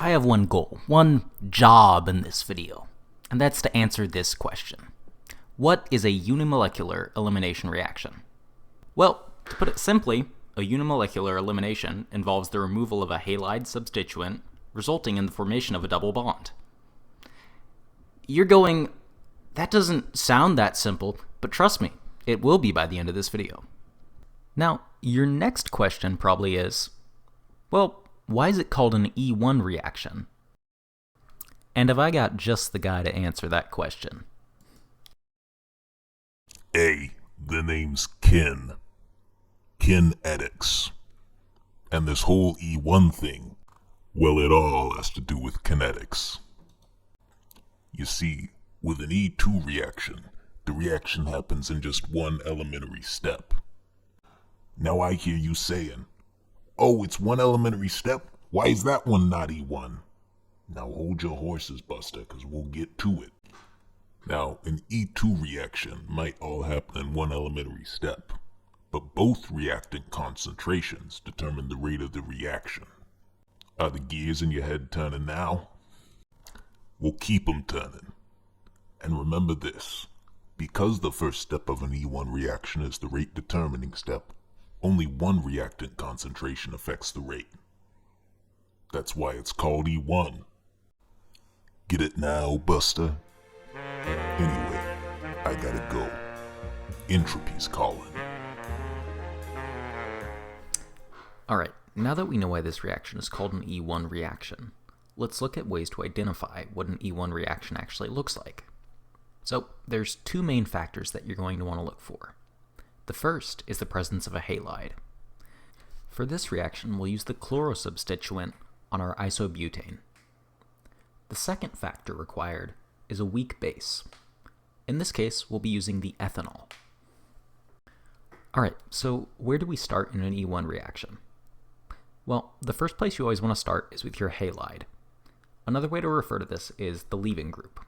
I have one goal, one job in this video, and that's to answer this question. What is a unimolecular elimination reaction? Well, to put it simply, a unimolecular elimination involves the removal of a halide substituent, resulting in the formation of a double bond. You're going, that doesn't sound that simple, but trust me, it will be by the end of this video. Now, your next question probably is, well, why is it called an E1 reaction? And have I got just the guy to answer that question? A. The name's kin. Kinetics. And this whole E1 thing, well, it all has to do with kinetics. You see, with an E2 reaction, the reaction happens in just one elementary step. Now I hear you saying, oh, it's one elementary step? Why is that one not E1? Now hold your horses, Buster, because we'll get to it. Now, an E2 reaction might all happen in one elementary step, but both reactant concentrations determine the rate of the reaction. Are the gears in your head turning now? We'll keep them turning. And remember this, because the first step of an E1 reaction is the rate determining step, only one reactant concentration affects the rate. That's why it's called E1. Get it now, Buster? Anyway, I gotta go. Entropy's calling. Alright, now that we know why this reaction is called an E1 reaction, let's look at ways to identify what an E1 reaction actually looks like. So, there's two main factors that you're going to want to look for. The first is the presence of a halide. For this reaction, we'll use the chlorosubstituent on our isobutane. The second factor required is a weak base. In this case, we'll be using the ethanol. Alright, so where do we start in an E1 reaction? Well, the first place you always want to start is with your halide. Another way to refer to this is the leaving group.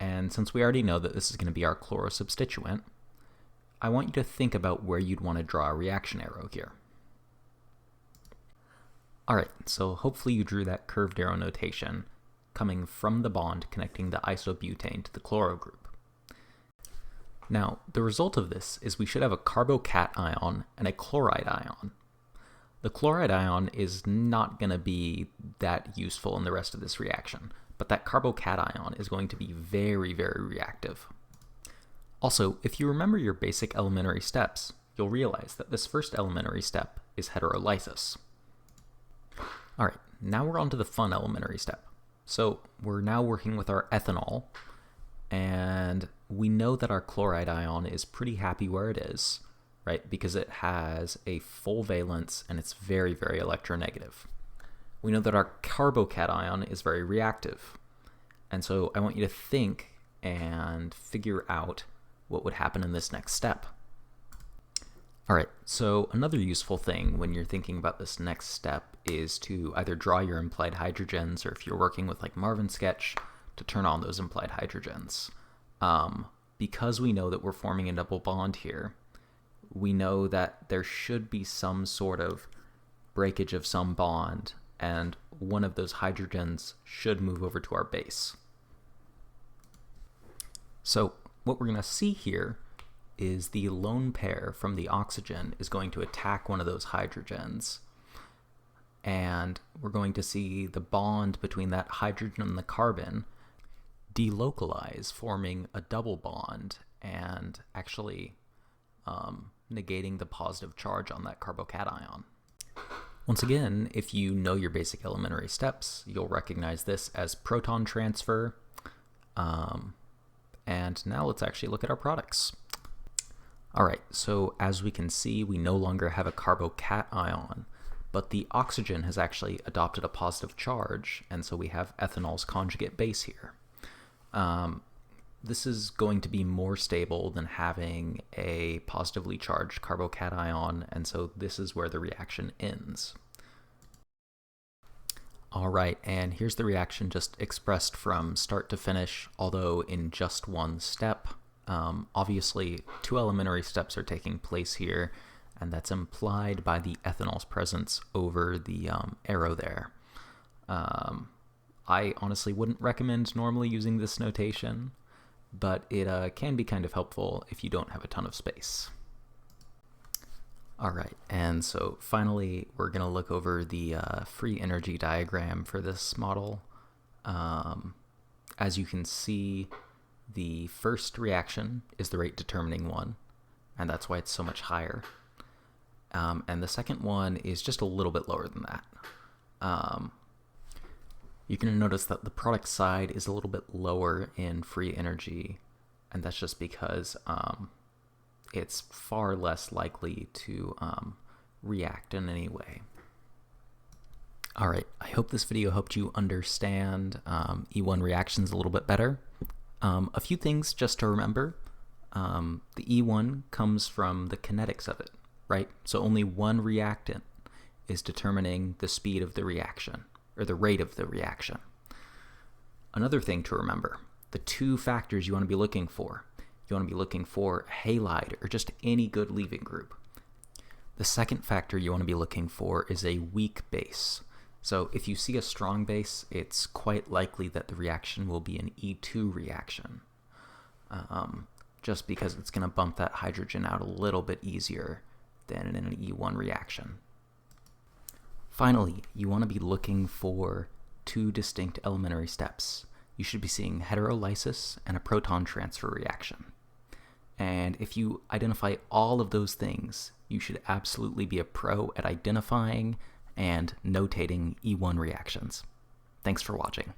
And since we already know that this is going to be our chlorosubstituent, I want you to think about where you'd want to draw a reaction arrow here. Alright, so hopefully you drew that curved arrow notation coming from the bond connecting the isobutane to the chloro group. Now, the result of this is we should have a carbocation ion and a chloride ion. The chloride ion is not going to be that useful in the rest of this reaction, but that carbocation is going to be very, very reactive. Also, if you remember your basic elementary steps, you'll realize that this first elementary step is heterolysis. Alright, now we're on to the fun elementary step. So we're now working with our ethanol, and we know that our chloride ion is pretty happy where it is, right? Because it has a full valence and it's very, very electronegative. We know that our carbocation is very reactive. And so I want you to think and figure out what would happen in this next step. Alright, so another useful thing when you're thinking about this next step is to either draw your implied hydrogens, or if you're working with like Marvin Sketch, to turn on those implied hydrogens. Because we know that we're forming a double bond here, we know that there should be some sort of breakage of some bond, and one of those hydrogens should move over to our base. So what we're going to see here is the lone pair from the oxygen is going to attack one of those hydrogens, and we're going to see the bond between that hydrogen and the carbon delocalize, forming a double bond and actually negating the positive charge on that carbocation. Once again, if you know your basic elementary steps, you'll recognize this as proton transfer. And now let's actually look at our products. Alright, so as we can see, we no longer have a carbocation, but the oxygen has actually adopted a positive charge, and so we have ethanol's conjugate base here. This is going to be more stable than having a positively charged carbocation, and so this is where the reaction ends. Alright, and here's the reaction just expressed from start to finish, although in just one step. Obviously, two elementary steps are taking place here, and that's implied by the ethanol's presence over the arrow there. I honestly wouldn't recommend normally using this notation, but it can be kind of helpful if you don't have a ton of space. All right, and so finally, we're going to look over the free energy diagram for this model. As you can see, the first reaction is the rate determining one, and that's why it's so much higher. And the second one is just a little bit lower than that. You're going to notice that the product side is a little bit lower in free energy, and that's just because it's far less likely to react in any way. All right, I hope this video helped you understand E1 reactions a little bit better. A few things just to remember. The E1 comes from the kinetics of it, right? So only one reactant is determining the speed of the reaction, or the rate of the reaction. Another thing to remember, the two factors you want to be looking for. You want to be looking for a halide, or just any good leaving group. The second factor you want to be looking for is a weak base. So if you see a strong base, it's quite likely that the reaction will be an E2 reaction, just because it's going to bump that hydrogen out a little bit easier than in an E1 reaction. Finally, you want to be looking for two distinct elementary steps. You should be seeing heterolysis and a proton transfer reaction. And if you identify all of those things, you should absolutely be a pro at identifying and notating E1 reactions. Thanks for watching.